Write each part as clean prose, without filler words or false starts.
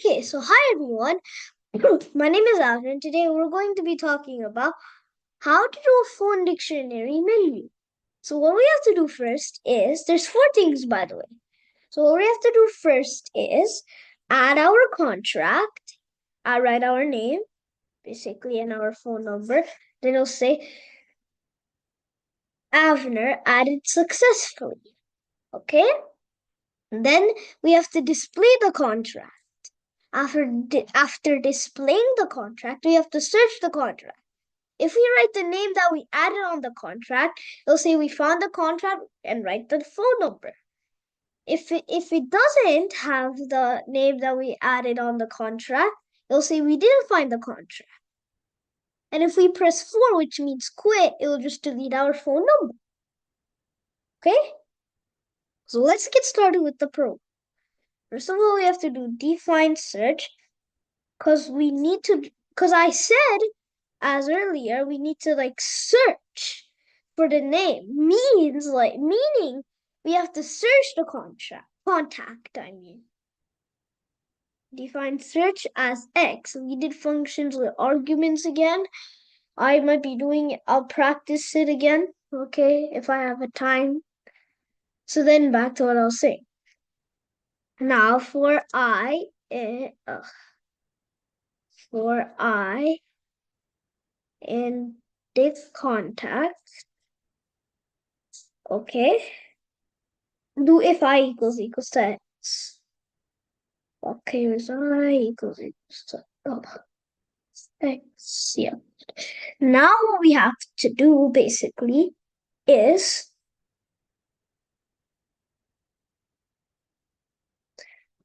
Okay, so hi everyone. My name is Alvin, and today we're going to be talking about how to do a phone dictionary menu. So what we have to do first is there's four things by the way. So what we have to do first is add our contract, write our name, basically, and our phone number. Then it'll say Avner added successfully. Okay? Then we have to display the contract. After displaying the contract, we have to search the contract. If we write the name that we added on the contract, it'll say we found the contract and write the phone number. If it doesn't have the name that we added on the contract, it'll say we didn't find the contract. And if we press 4, which means quit, it will just delete our phone number. Okay? So let's get started with the program. First of all, we have to do define search because I said as earlier, we need to search for the name. Meaning we have to search the contact, I mean. Define search as X. We did functions with arguments again. I'll practice it again, okay, if I have a time. So then back to what I was saying. Now for I in this contact, okay, do if I equals to X. Okay, is I equals to X. Yeah. Now what we have to do basically is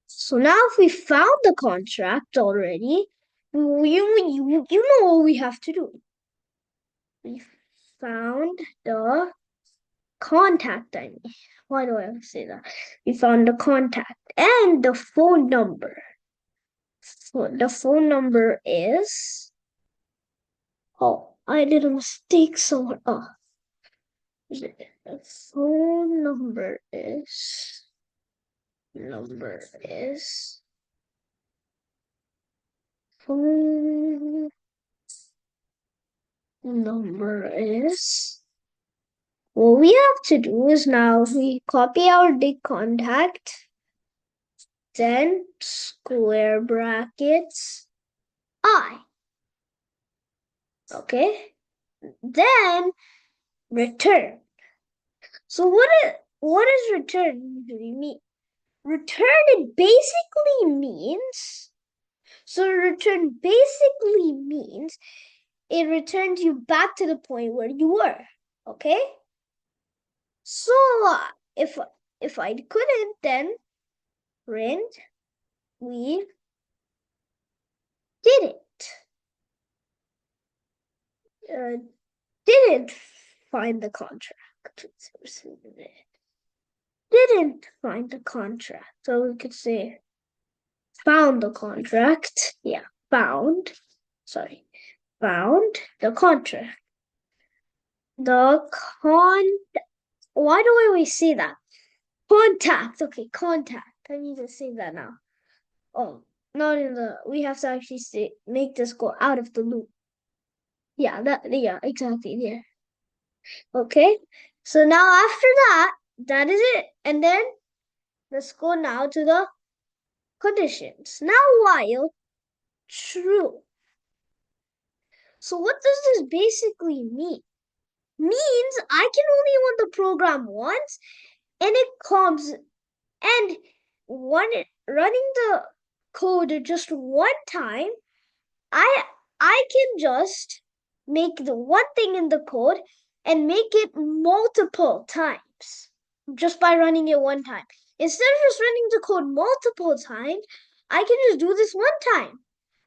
so now if we found the contract already, you know what we have to do. We found the contact, I mean. Why do I have to say that? We found the contact and the phone number. So the phone number is I did a mistake somewhere. The phone number is phone number is what we have to do is now we copy our dig contact, then square brackets I. Okay? Then return. So what does return usually mean? Return it basically means it returns you back to the point where you were. Okay? So if I couldn't, then print we didn't. Didn't find the contract. Didn't find the contract. So we could say found the contract. Yeah, found. Sorry. Found the contract. Why do I always say that? Contact. Okay, contact. I need to say that now. Oh, not in the. We have to actually make this go out of the loop. Yeah, exactly there. Okay. So now after that is it. And then let's go now to the conditions. Now while true. So what does this basically mean? Means I can only run the program once and it comes and running the code just one time, I can just make the one thing in the code and make it multiple times just by running it one time. Instead of just running the code multiple times, I can just do this one time.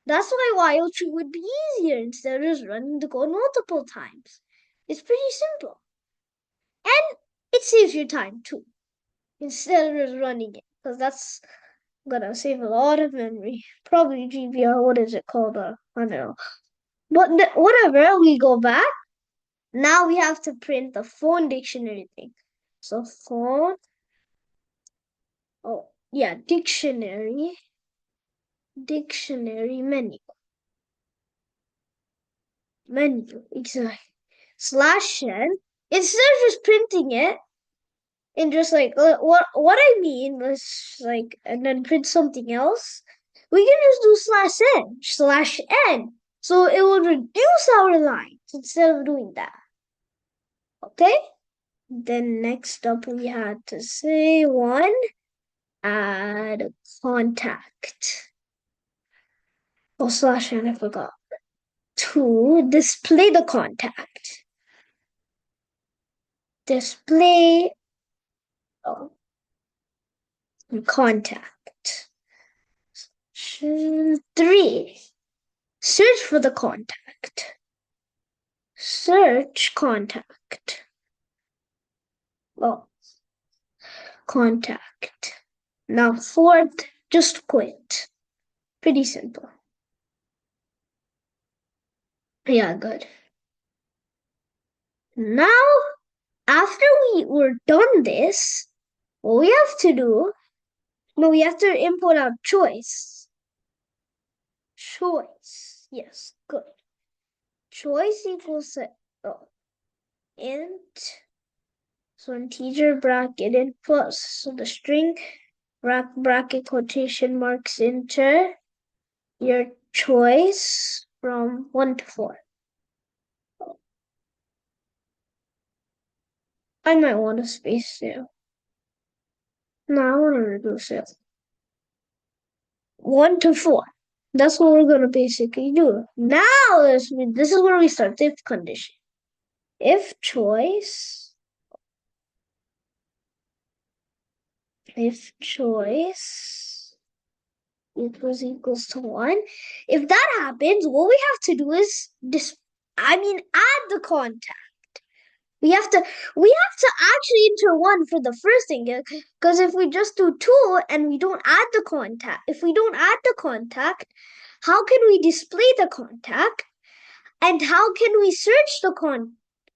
That's why while true would be easier instead of just running the code multiple times. It's pretty simple. And it saves you time too, instead of just running it. Because that's gonna save a lot of memory. Probably GBR, what is it called? I don't know. But whatever, we go back. Now we have to print the phone dictionary thing. So phone, dictionary. dictionary menu, exactly. /n, instead of just printing it and just like what I mean is like and then print something else, we can just do /n. So it will reduce our lines instead of doing that. Okay? Then next up we had to say one, add contact. Oh, /n, I forgot. Two, display the contact. Display oh, contact. Three, search for the contact. Search contact. Oh, contact. Now fourth, just quit. Pretty simple. Yeah, good. Now, after we were done this, what we have to do, no, we have to input our choice. Choice. Yes, good. Choice equals int. So integer bracket input. So the string bracket quotation marks enter your choice from 1 to 4. I might want a space too. No, I want to reduce it. 1 to 4. That's what we're gonna basically do. Now this is where we start the if condition. If choice equals to 1. If that happens, what we have to do is add the contact. We have to actually enter 1 for the first thing, because if we just do 2 and we don't add the contact, how can we display the contact? And how can we search the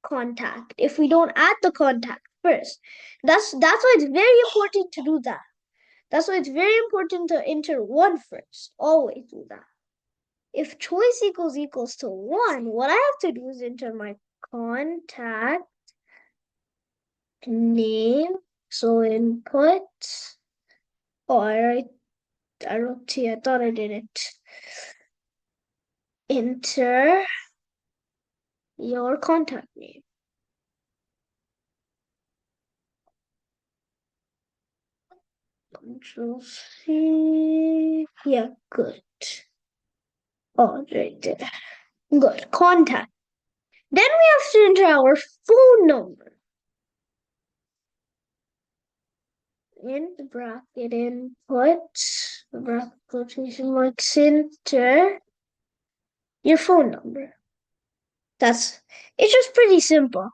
contact if we don't add the contact first? That's why it's very important to do that. That's why it's very important to enter 1 first. Always do that. If choice equals to 1, what I have to do is enter my contact name. So input. Oh, I wrote T. I thought I didn't. Enter your contact name. Control C. Yeah, good. Oh, right there. Good. Contact. Then we have to enter our phone number. In the bracket input, the bracket quotation marks enter your phone number. It's just pretty simple.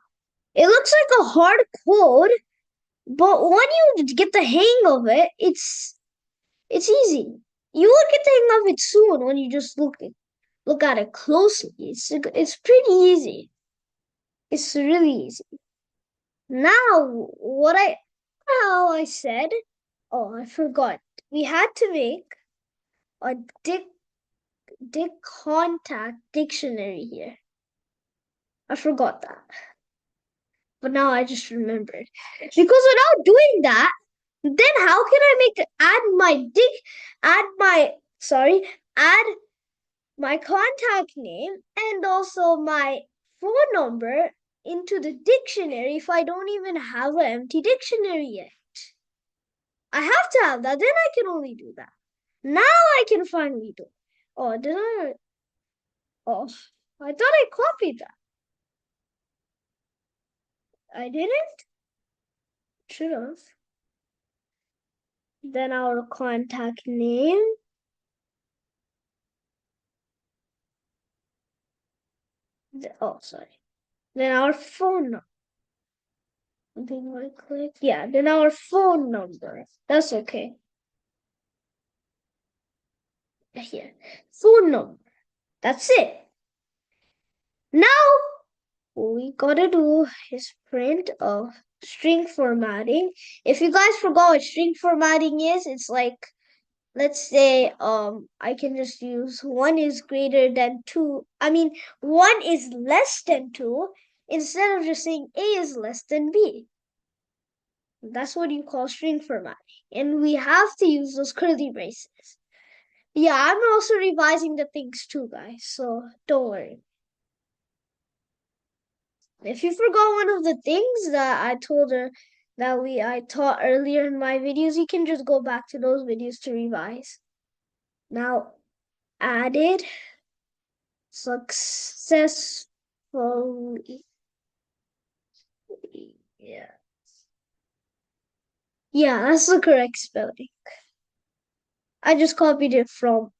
It looks like a hard code, but when you get the hang of it, it's easy. You will get the hang of it soon when you just look at it closely. It's pretty easy. It's really easy. Now, how I said, oh, I forgot. We had to make a contact dictionary here. I forgot that. But now I just remembered. Because without doing that, then how can I add my contact name and also my phone number into the dictionary if I don't even have an empty dictionary yet? I have to have that, then I can only do that. Now I can finally do it. Oh, did I? Oh, I thought I copied that. I didn't? Should have. Then our contact name. Oh, sorry. Then our phone number. Something I click. Yeah, then our phone number. That's okay. Here. Phone number. That's it. Now, what we gotta do is print string formatting. If you guys forgot what string formatting is, it's like let's say I can just use 1 is greater than 2. I mean 1 is less than 2 instead of just saying A is less than B. That's what you call string formatting. And we have to use those curly braces. Yeah, I'm also revising the things too, guys, so don't worry. If you forgot one of the things that I told her that I taught earlier in my videos, you can just go back to those videos to revise. Now, added successfully. Yeah. Yeah, that's the correct spelling. I just copied it from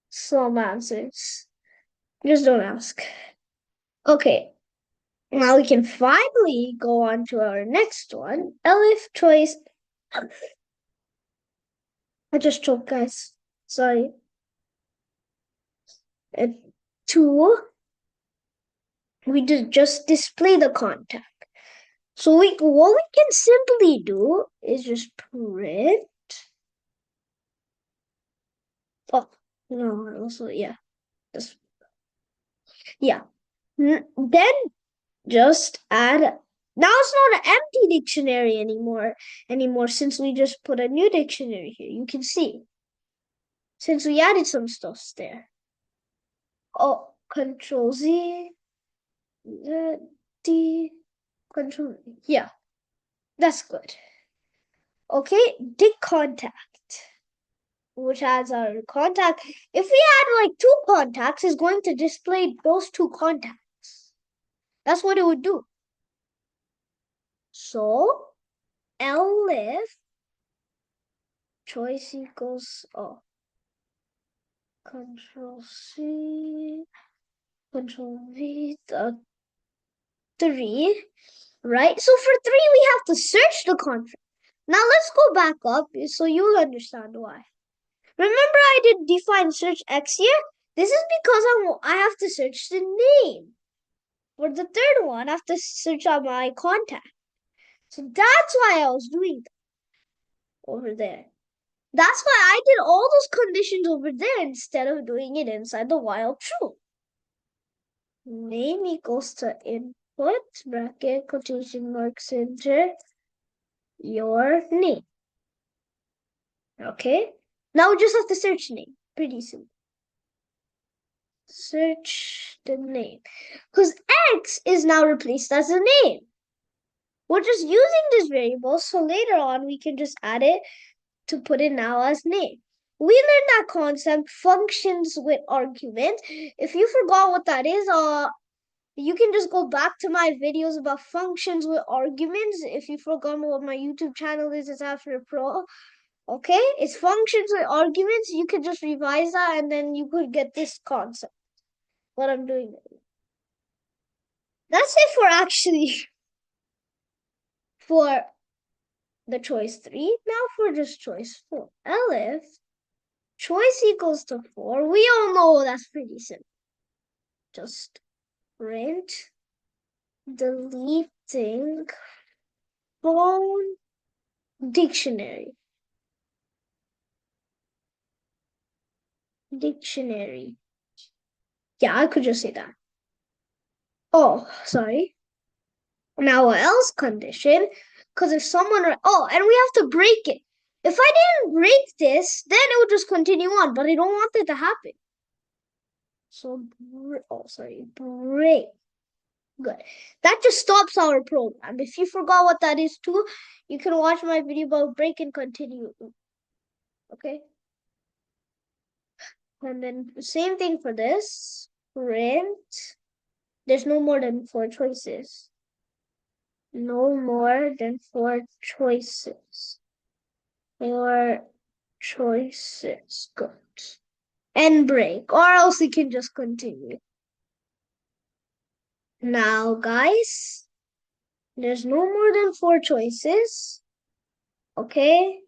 some answers. Just don't ask. Okay. Now we can finally go on to our next one. Elif choice. I just choked, guys. Sorry. Uh, two. We just display the contact. So what we can simply do is just print. Oh no, also yeah, just yeah. Then just add. Now it's not an empty dictionary anymore since we just put a new dictionary here. You can see since we added some stuff there. Oh, Control Z, D, Control. Yeah, that's good. Okay, dig contact, which adds our contact. If we add like 2 contacts, it's going to display those 2 contacts. That's what it would do. So elif choice equals Control C, Control V, 3, right? So for 3, we have to search the contract. Now let's go back up so you'll understand why. Remember I did define search X here? This is because I have to search the name. For the third one, I have to search on my contact. So that's why I was doing that over there. That's why I did all those conditions over there instead of doing it inside the while true. Name equals to input, bracket, quotation marks, enter your name. Okay? Now we just have to search name. Pretty simple. Search the name. Because X is now replaced as a name. We're just using this variable, so later on we can just add it to put it now as name. We learned that concept, functions with argument. If you forgot what that is, you can just go back to my videos about functions with arguments. If you forgot what my YouTube channel is, it's after pro. Okay, it's functions with arguments. You could just revise that, and then you could get this concept. What I'm doing. That's it for actually for the choice 3. Now for just choice 4. Elif choice equals to 4. We all know that's pretty simple. Just print deleting phone dictionary. Dictionary. Yeah, I could just say that. Oh, sorry. Now else condition, because if someone, and we have to break it. If I didn't break this, then it would just continue on, but I don't want it to happen. So, break. Good. That just stops our program. If you forgot what that is too, you can watch my video about break and continue. Okay? And then same thing for this. Print. There's no more than 4 choices. No more than 4 choices. 4 choices. Good. And break. Or else you can just continue. Now, guys, there's no more than 4 choices. Okay?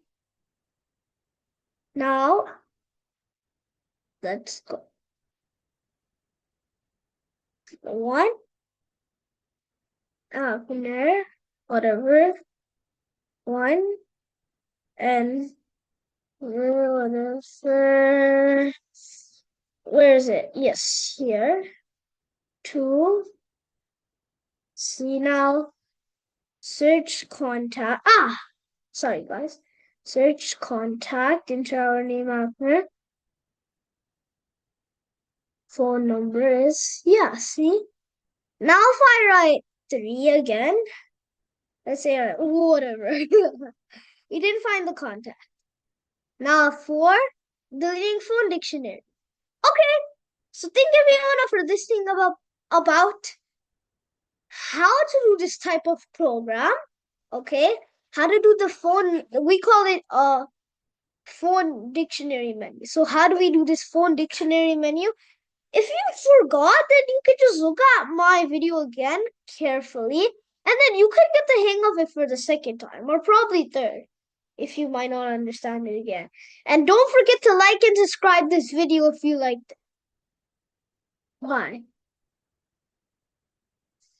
Now, let's go. 1, opener, whatever. 1, and whatever. Where is it? Yes, here. To see now. Search contact. Sorry, guys. Search contact, enter our name after. Phone number is, yeah, see? Now if I write 3 again, let's say, whatever. We didn't find the contact. Now 4, deleting phone dictionary. Okay, so think if you want for this thing about how to do this type of program, okay? How to do the phone, we call it a phone dictionary menu. So how do we do this phone dictionary menu? If you forgot, then you can just look at my video again carefully, and then you could get the hang of it for the second time, or probably third, if you might not understand it again. And don't forget to like and subscribe this video if you liked it. Bye.